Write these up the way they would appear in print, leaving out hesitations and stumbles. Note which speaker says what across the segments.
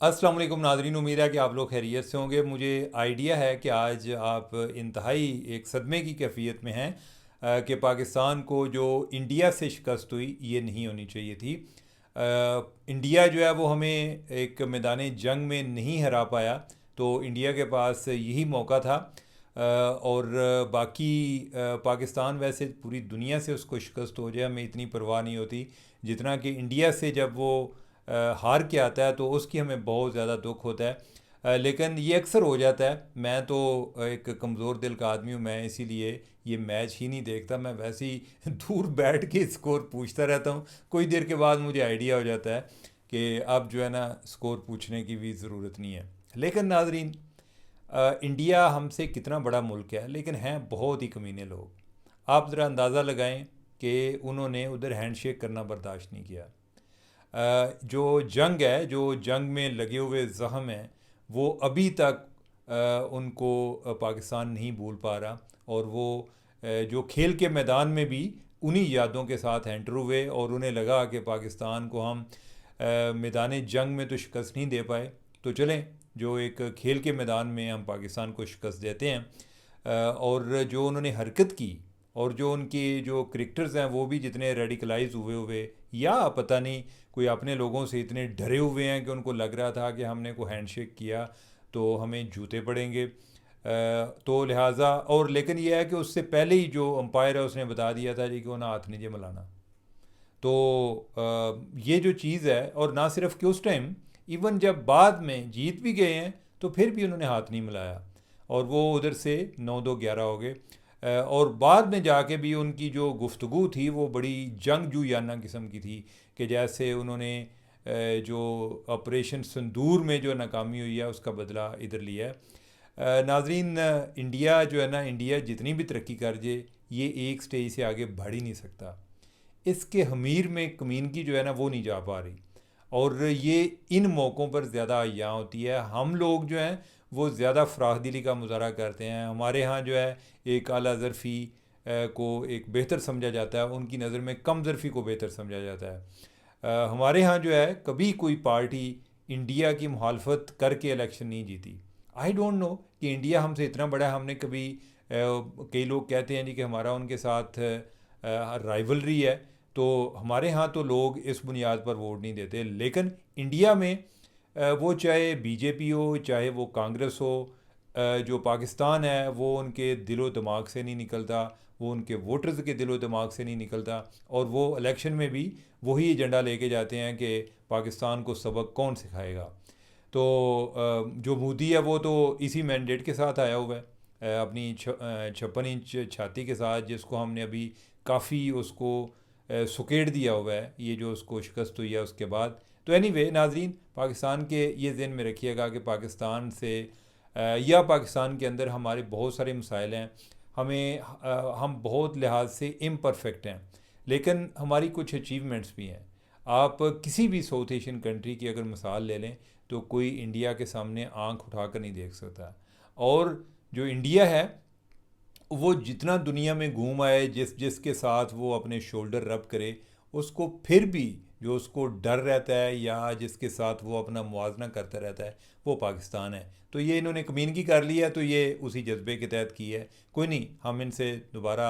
Speaker 1: अस्सलाम वालेकुम नाज़रीन, उम्मीद है कि आप लोग खैरियत से होंगे। मुझे आइडिया है कि आज आप इंतहाई एक सदमे की कैफियत में हैं कि पाकिस्तान को जो इंडिया से शिकस्त हुई ये नहीं होनी चाहिए थी। इंडिया जो है वो हमें एक मैदान जंग में नहीं हरा पाया, तो इंडिया के पास यही मौका था। और बाकी पाकिस्तान वैसे पूरी दुनिया से उसको शिकस्त हो जाए हमें इतनी परवाह नहीं होती, जितना कि इंडिया से जब वो हार के आता है तो उसकी हमें बहुत ज़्यादा दुख होता है। लेकिन ये अक्सर हो जाता है। मैं तो एक कमज़ोर दिल का आदमी हूँ, मैं इसीलिए ये मैच ही नहीं देखता। मैं वैसे ही दूर बैठ के स्कोर पूछता रहता हूँ। कोई देर के बाद मुझे आइडिया हो जाता है कि अब जो है ना, स्कोर पूछने की भी ज़रूरत नहीं है। लेकिन नाजरीन, इंडिया हमसे कितना बड़ा मुल्क है, लेकिन हैं बहुत ही कमीने लोग। आप ज़रा अंदाज़ा लगाएं कि उन्होंने उधर हैंडशेक करना बर्दाश्त नहीं किया। जो जंग है, जो जंग में लगे हुए ज़ख्म हैं, वो अभी तक उनको पाकिस्तान नहीं भूल पा रहा। और वो जो खेल के मैदान में भी उन्हीं यादों के साथ एंटर हुए, और उन्हें लगा कि पाकिस्तान को हम मैदान जंग में तो शिकस्त नहीं दे पाए, तो चलें जो एक खेल के मैदान में हम पाकिस्तान को शिकस्त देते हैं। और जो उन्होंने हरकत की, और जो उनके जो क्रिकेटर्स हैं वो भी जितने रेडिकलाइज हुए हुए, या पता नहीं कोई अपने लोगों से इतने डरे हुए हैं कि उनको लग रहा था कि हमने को हैंडशेक किया तो हमें जूते पड़ेंगे। तो लिहाजा, और लेकिन यह है कि उससे पहले ही जो अंपायर है उसने बता दिया था जी कि वो ना हाथ नीचे मिलाना। तो ये जो चीज़ है, और ना सिर्फ कि उस टाइम, इवन जब बाद में जीत भी गए हैं तो फिर भी उन्होंने हाथ नहीं मिलाया, और वो उधर से 9-2-11 हो गए। और बाद में जाके भी उनकी जो गुफ्तगू थी वो बड़ी जंगजूयाना किस्म की थी, कि जैसे उन्होंने जो ऑपरेशन संदूर में जो नाकामी हुई है उसका बदला इधर लिया है। नाजरीन, इंडिया जो है ना, इंडिया जितनी भी तरक्की कर जाए, ये एक स्टेज से आगे बढ़ ही नहीं सकता। इसके हमीर में कमीनगी जो है ना वो नहीं जा पा रही, और ये इन मौक़ों पर ज़्यादा यहाँ होती है। हम लोग जो हैं वो ज़्यादा फराख दिली का मुजाहरा करते हैं। हमारे यहाँ जो है एक आला ज़रफ़ी को एक बेहतर समझा जाता है, उनकी नज़र में कम ज़रफ़ी को बेहतर समझा जाता है। हमारे यहाँ जो है कभी कोई पार्टी इंडिया की मुखालफत करके इलेक्शन नहीं जीती। आई डोंट नो कि इंडिया हमसे इतना बड़ा है, हमने कभी कई लोग कहते हैं जी कि हमारा उनके साथ राइवलरी है, तो हमारे यहाँ तो लोग इस बुनियाद पर वोट नहीं देते। लेकिन इंडिया में वो चाहे बीजेपी हो चाहे वो कांग्रेस हो, जो पाकिस्तान है वो उनके दिलो दिमाग से नहीं निकलता, वो उनके वोटर्स के दिलो दिमाग से नहीं निकलता। और वो इलेक्शन में भी वही एजेंडा लेके जाते हैं कि पाकिस्तान को सबक कौन सिखाएगा। तो जो मोदी है वो तो इसी मैंडेट के साथ आया हुआ है, अपनी 56 इंच छाती के साथ, जिसको हमने अभी काफ़ी उसको सुकेड़ दिया हुआ है, ये जो उसको शिकस्त हुई है उसके बाद। तो एनीवे नाजरीन, पाकिस्तान के ये ज़हन में रखिएगा कि पाकिस्तान से या पाकिस्तान के अंदर हमारे बहुत सारे मसाइल हैं। हम बहुत लिहाज से इम्परफेक्ट हैं, लेकिन हमारी कुछ अचीवमेंट्स भी हैं। आप किसी भी साउथ एशियन कंट्री की अगर मिसाल ले लें तो कोई इंडिया के सामने आंख उठाकर नहीं देख सकता। और जो इंडिया है वो जितना दुनिया में घूम आए, जिसके साथ वो अपने शोल्डर रब करे, उसको फिर भी जो उसको डर रहता है या जिसके साथ वो अपना मुआवजना करता रहता है, वो पाकिस्तान है। तो ये इन्होंने कमीनगी कर लिया, तो ये उसी जज्बे के तहत की है। कोई नहीं, हम इनसे दोबारा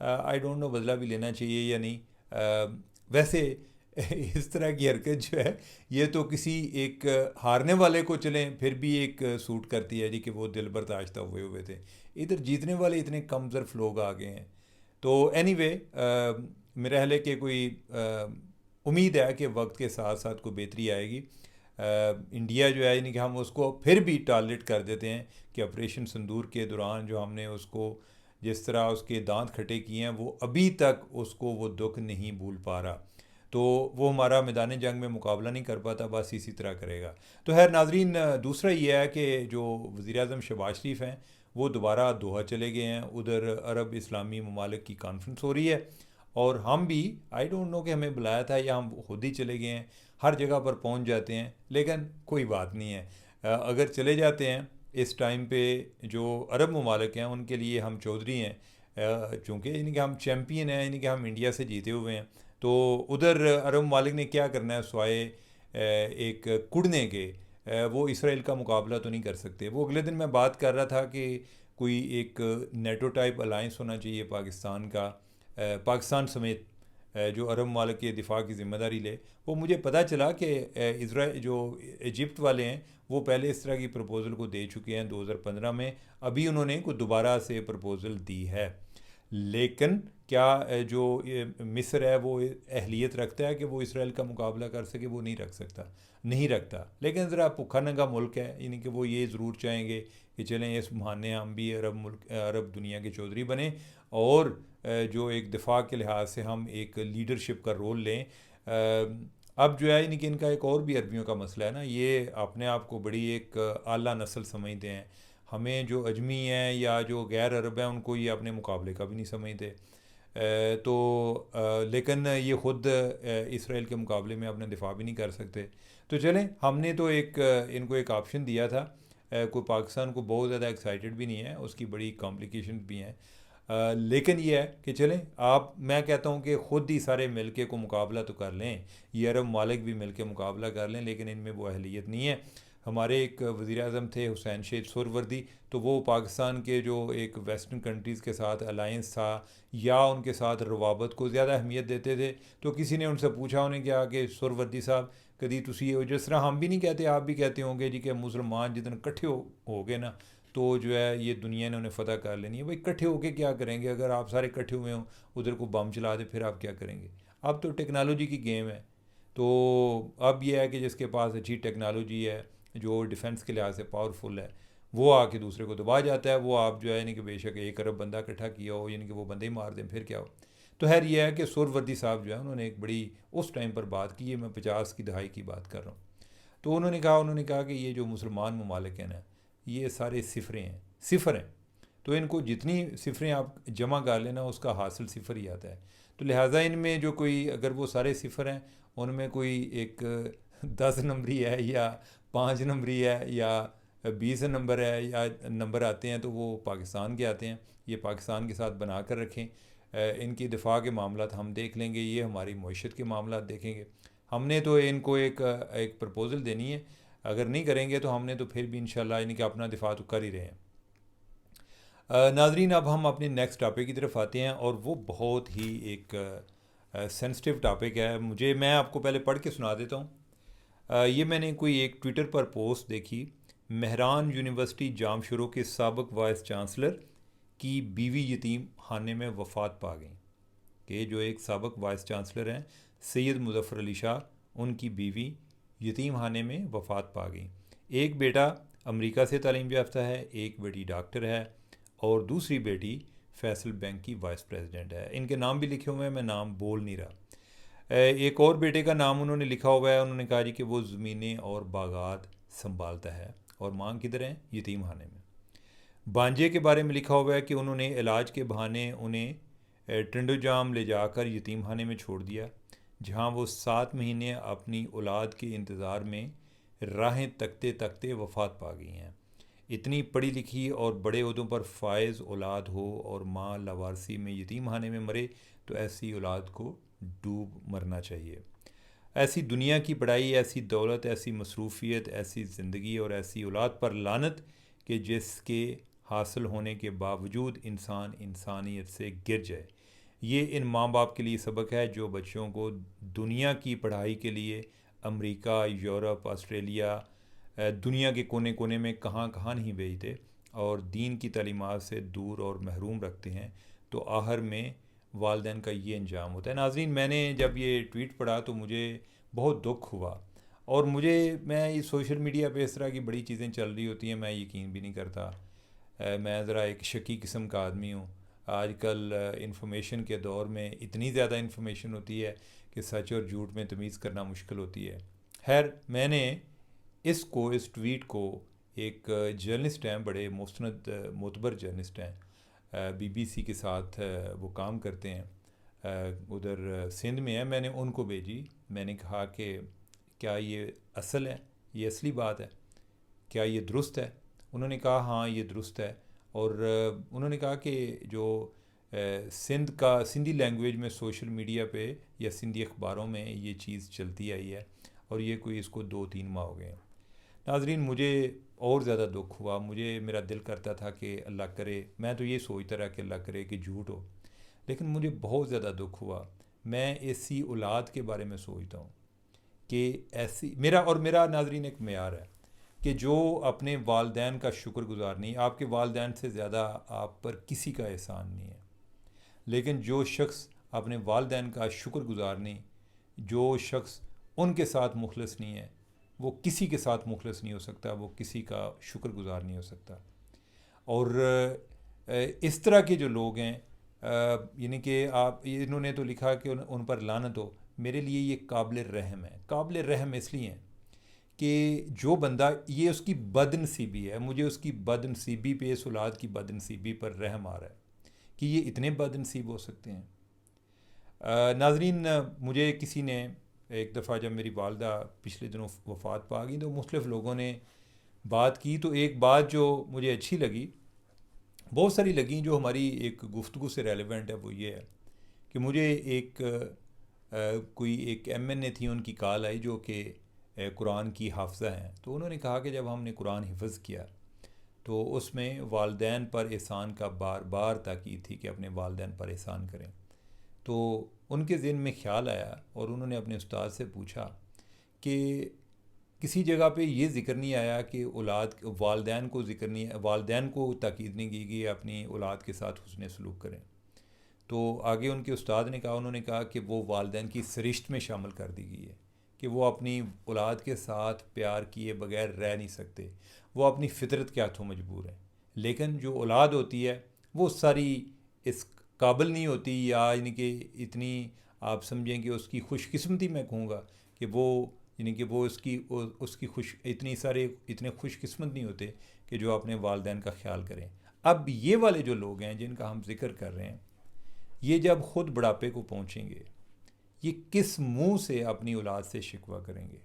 Speaker 1: आई डोंट नो बदला भी लेना चाहिए या नहीं। वैसे इस तरह की हरकत जो है, ये तो किसी एक हारने वाले को चलें फिर भी एक सूट करती है जी कि वो दिल बर्दाश्त हुए हुए थे। इधर जीतने वाले इतने कम ज़र्फ लोग आ गए हैं। तो एनीवे, मेरा ख्याल है कि कोई उम्मीद है कि वक्त के साथ साथ कोई बेहतरी आएगी। इंडिया जो है, यानी कि हम उसको फिर भी टारगेट कर देते हैं कि ऑपरेशन संदूर के दौरान जो हमने उसको जिस तरह उसके दांत खट्टे किए हैं, वो अभी तक उसको वो दुख नहीं भूल पा रहा। तो वो हमारा मैदान जंग में मुकाबला नहीं कर पाता, बस इसी तरह करेगा। तो खैर नाजरीन, दूसरा ये है कि जो वज़ीर आज़म शहबाज शरीफ हैं वो दोबारा दोहा चले गए हैं। उधर अरब इस्लामी ममालिक की कॉन्फ्रेंस हो रही है, और हम भी, आई डोंट नो कि हमें बुलाया था या हम खुद ही चले गए हैं। हर जगह पर पहुंच जाते हैं, लेकिन कोई बात नहीं है। अगर चले जाते हैं इस टाइम पे, जो अरब ममालिक हैं उनके लिए हम चौधरी हैं, चूँकि यानी कि हम चैम्पियन हैं, यानी कि हम इंडिया से जीते हुए हैं। तो उधर अरब ममालिक ने क्या करना है, स्वाए एक कुड़ने के, वो इसराइल का मुकाबला तो नहीं कर सकते। वो अगले दिन मैं बात कर रहा था कि कोई एक नेटो टाइप अलाइंस होना चाहिए पाकिस्तान का, पाकिस्तान समेत, जो अरब ममालिक के दिफा की ज़िम्मेदारी ले। वो मुझे पता चला कि इसराइल जो इजिप्ट वाले हैं वो पहले इस तरह की प्रपोज़ल को दे चुके हैं 2015 में। अभी उन्होंने को दोबारा से प्रपोज़ल दी है, लेकिन क्या जो मिस्र है वो अहलियत रखता है कि वो इसराइल का मुकाबला कर सके? वो नहीं रख सकता, नहीं रखता। लेकिन ज़रा भुखा नंगा मुल्क है, यानी कि वो ये ज़रूर चाहेंगे कि चलें इस बहाने हम भी अरब दुनिया के चौधरी बने, और जो एक दिफा के लिहाज से हम एक लीडरशिप का रोल लें। अब जो है, यानी कि इनका एक और भी अरबियों का मसला है ना, ये अपने आप को बड़ी एक आला नस्ल समझते हैं। हमें जो अजमी हैं या जो गैर अरब हैं उनको ये अपने मुकाबले का भी नहीं समझते। लेकिन ये ख़ुद इसराइल के मुकाबले में अपना दिफा भी नहीं कर सकते। तो चलें, हमने तो एक इनको एक ऑप्शन दिया था। कोई पाकिस्तान को बहुत ज़्यादा एक्साइटेड भी नहीं है, उसकी बड़ी कॉम्प्लिकेशन भी हैं। लेकिन ये है कि चलें, मैं कहता हूँ कि ख़ुद ही सारे मिल के को मुकाबला तो कर लें, ये अरब मालिक भी मिल के मुकाबला कर लें, लेकिन इनमें वो अहलियत नहीं है। हमारे एक वज़ीर आज़म थे हुसैन शेख सुहरवर्दी, तो वो पाकिस्तान के जो एक वेस्टर्न कंट्रीज़ के साथ अलाइंस था या उनके साथ रवाबत को ज़्यादा अहमियत देते थे। तो किसी ने उनसे पूछा, उन्हें क्या कि सुहरवर्दी साहब, कभी तुसी जिस तरह हम भी नहीं कहते आप भी कहते होंगे जी कि मुसलमान जितने इकट्ठे हो गए ना तो जो है ये दुनिया ने उन्हें फ़तह कर लेनी है। भाई इकट्ठे होके क्या करेंगे? अगर आप सारे इकट्ठे हुए हों, उधर को बम चला दे, फिर आप क्या करेंगे? अब तो टेक्नोलॉजी की गेम है। तो अब यह है कि जिसके पास अच्छी टेक्नोलॉजी है, जो डिफेंस के लिहाज से पावरफुल है, वो आके दूसरे को दबा जाता है। वो आप जो है यानी कि बेशक 1 अरब बंदा इकट्ठा किया हो, यानी कि वो बंदे ही मार दें, फिर क्या हो। तो खैर यह है कि सुहरवर्दी साहब जो है उन्होंने एक बड़ी उस टाइम पर बात की है, मैं 50 की दहाई की बात कर रहा हूँ। तो उन्होंने कहा कि ये जो मुसलमान ममालिक हैं ना, ये सारे सिफरें हैं, सिफर हैं। तो इनको जितनी सिफरें आप जमा कर लेना उसका हासिल सिफर ही आता है। तो लिहाजा इनमें जो कोई, अगर वो सारे सिफर हैं, उनमें कोई एक 10 नंबरी है या 5 नंबरी है या 20 नंबर है या नंबर आते हैं, तो वो पाकिस्तान के आते हैं। ये पाकिस्तान के साथ बना कर रखें। इनकी दिफा के मामला हम देख लेंगे, ये हमारी मईशत के मामला देखेंगे। हमने तो इनको एक प्रपोज़ल देनी है, अगर नहीं करेंगे तो हमने तो फिर भी इंशाल्लाह इनका अपना दिफा तो कर ही रहे हैं। नाजरीन, अब हम अपने नेक्स्ट टॉपिक की तरफ आते हैं, और वो बहुत ही एक सेंसिटिव टॉपिक है। मैं आपको पहले पढ़ के सुना देता हूँ। ये मैंने कोई एक ट्विटर पर पोस्ट देखी। मेहरान यूनिवर्सिटी जामशुरो के साबिक वाइस चांसलर की बीवी यतीम खाने में वफ़ात पा गई। कि जो एक साबिक वाइस चांसलर हैं सैयद मुज़फ़्फ़र अली शाह, उनकी बीवी यतीम खाने में वफ़ात पा गई। एक बेटा अमेरिका से तालीम याफ्ता है, एक बेटी डॉक्टर है, और दूसरी बेटी फैसल बैंक की वाइस प्रेसिडेंट है। इनके नाम भी लिखे हुए हैं, मैं नाम बोल नहीं रहा। एक और बेटे का नाम उन्होंने लिखा हुआ है, उन्होंने कहा जी कि वो ज़मीनें और बागात संभालता है, और माँ किधर हैं? यतीम खाने में। बांजे के बारे में लिखा हुआ है कि उन्होंने इलाज के बहाने उन्हें ट्रिंडोजाम ले जाकर यतीम खाने में छोड़ दिया, जहाँ वो 7 महीने अपनी औलाद के इंतज़ार में राहें तकते तकते वफ़ात पा गई हैं। इतनी पढ़ी लिखी और बड़े ओहदों पर फायज़ औलाद हो और माँ लावारसी में यतीम खाने में मरे, तो ऐसी औलाद को डूब मरना चाहिए। ऐसी दुनिया की बड़ाई, ऐसी दौलत, ऐसी मसरूफ़ियत, ऐसी ज़िंदगी और ऐसी औलाद पर लानत कि जिसके हासिल होने के बावजूद इंसान इंसानियत से गिर जाए। ये इन माँ बाप के लिए सबक है जो बच्चों को दुनिया की पढ़ाई के लिए अमेरिका, यूरोप, ऑस्ट्रेलिया, दुनिया के कोने कोने में कहाँ कहाँ नहीं भेजते, और दीन की तालीमात से दूर और महरूम रखते हैं। तो आखिर में वालिदैन का ये अंजाम होता है। नाज़रीन, मैंने जब ये ट्वीट पढ़ा तो मुझे बहुत दुख हुआ, और मैं ये सोशल मीडिया पे इस तरह की बड़ी चीज़ें चल रही होती हैं, मैं यकीन भी नहीं करता। मैं ज़रा एक शकी किस्म का आदमी हूँ। आजकल इंफॉर्मेशन के दौर में इतनी ज़्यादा इंफॉर्मेशन होती है कि सच और झूठ में तमीज़ करना मुश्किल होती है। खैर, मैंने इस ट्वीट को, एक जर्नलिस्ट हैं, बड़े मुस्तनद मोतबर जर्नलिस्ट हैं, बीबीसी के साथ वो काम करते हैं, उधर सिंध में है, मैंने उनको भेजी। मैंने कहा कि क्या ये असल है, ये असली बात है, क्या ये दुरुस्त है? उन्होंने कहा हाँ ये दुरुस्त है, और उन्होंने कहा कि जो सिंधी लैंग्वेज में सोशल मीडिया पे या सिंधी अखबारों में ये चीज़ चलती आई है, और ये कोई इसको 2-3 माह हो गए हैं। नाजरीन, मुझे और ज़्यादा दुख हुआ। मेरा दिल करता था कि अल्लाह करे, मैं तो ये सोचता रहा कि अल्लाह करे कि झूठ हो, लेकिन मुझे बहुत ज़्यादा दुख हुआ। मैं ऐसी औलाद के बारे में सोचता हूँ कि ऐसी मेरा नाजरीन एक मेयार है कि जो अपने वालदैन का शुक्रगुजार नहीं, आपके वालदैन से ज़्यादा आप पर किसी का एहसान नहीं है, लेकिन जो शख्स अपने वालदैन का शुक्रगुजार नहीं, जो शख्स उनके साथ मुखलस नहीं है, वो किसी के साथ मुखलस नहीं हो सकता, वो किसी का शुक्रगुजार नहीं हो सकता। और इस तरह के जो लोग हैं, यानी कि आप, इन्होंने तो लिखा कि उन पर लानत हो, मेरे लिए ये काबिल रहम है। काबिल रहम इसलिए हैं कि जो बंदा, ये उसकी बदनसीबी है, मुझे उसकी बदनसीबी पे, इस औलाद की बदनसीबी पर रहम आ रहा है कि ये इतने बदनसीब हो सकते हैं। नाजरीन, मुझे किसी ने एक दफ़ा, जब मेरी वालदा पिछले दिनों वफ़ात पा गई, तो मुख्तलिफ़ लोगों ने बात की, तो एक बात जो मुझे अच्छी लगी, बहुत सारी लगी जो हमारी एक गुफ्तगू से रेलेवेंट है, वो ये है कि मुझे कोई एक एमएनए थी, उनकी कॉल आई जो कि कुरान की हाफ़ज़ा हैं। तो उन्होंने कहा कि जब हमने कुरान हिफ़्ज़ किया तो उसमें वालदैन पर एहसान का बार बार ताकीद थी कि अपने वालदैन पर एहसान करें। तो उनके ज़हन में ख़्याल आया और उन्होंने अपने उस्ताद से पूछा कि किसी जगह पे ये ज़िक्र नहीं आया कि औलाद, वालदैन को ज़िक्र नहीं, वालदैन को ताकीद नहीं की कि अपनी औलाद के साथ हुस्न सलूक करें। तो आगे उनके उस्ताद ने कहा, उन्होंने कहा कि वो वालदैन की सरिश्त में शामिल कर दी गई है कि वो अपनी औलाद के साथ प्यार किए बगैर रह नहीं सकते, वो अपनी फितरत के हाथों मजबूर हैं। लेकिन जो औलाद होती है वो सारी इस काबिल नहीं होती, या यानी कि इतनी, आप समझें कि उसकी खुशकिस्मती, मैं कहूँगा कि वो, यानी कि वो उसकी इतने खुशकिस्मत नहीं होते कि जो अपने वालदैन का ख्याल करें। अब ये वाले जो लोग हैं जिनका हम जिक्र कर रहे हैं, ये जब ख़ुद बुढ़ापे को पहुँचेंगे, ये किस मुंह से अपनी औलाद से शिकवा करेंगे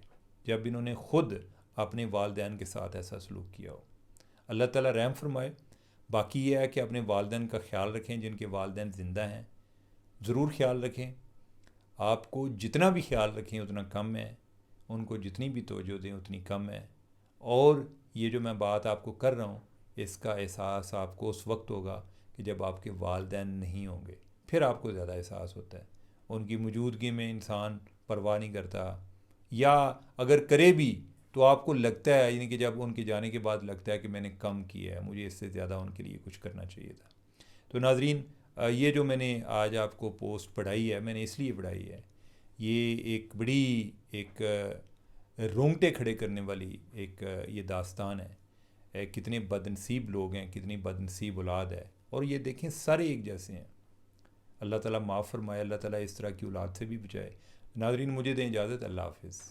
Speaker 1: जब इन्होंने ख़ुद अपने वालदैन के साथ ऐसा सलूक किया हो। अल्लाह ताला रहम फरमाए। बाकी ये है कि अपने वालदैन का ख्याल रखें, जिनके वालदैन ज़िंदा हैं ज़रूर ख्याल रखें। आपको जितना भी ख्याल रखें उतना कम है, उनको जितनी भी तवज्जो दें उतनी कम है। और ये जो मैं बात आपको कर रहा हूँ, इसका एहसास आपको उस वक्त होगा कि जब आपके वालदैन नहीं होंगे, फिर आपको ज़्यादा एहसास होता है। उनकी मौजूदगी में इंसान परवाह नहीं करता, या अगर करे भी तो आपको लगता है, यानी कि जब उनके जाने के बाद लगता है कि मैंने कम किया है, मुझे इससे ज़्यादा उनके लिए कुछ करना चाहिए था। तो नाजरीन, ये जो मैंने आज आपको पोस्ट पढ़ाई है, मैंने इसलिए पढ़ाई है, ये एक बड़ी, एक रोंगटे खड़े करने वाली एक ये दास्तान है। कितने बदनसीब लोग हैं, कितनी बदनसीब औलाद है, और ये देखें सारे एक जैसे हैं। अल्लाह ताला माफ़ फरमाए, अल्लाह ताला इस तरह की औलाद से भी बचाए। नाजरीन, मुझे दें इजाज़त। अल्लाह हाफ़िज़।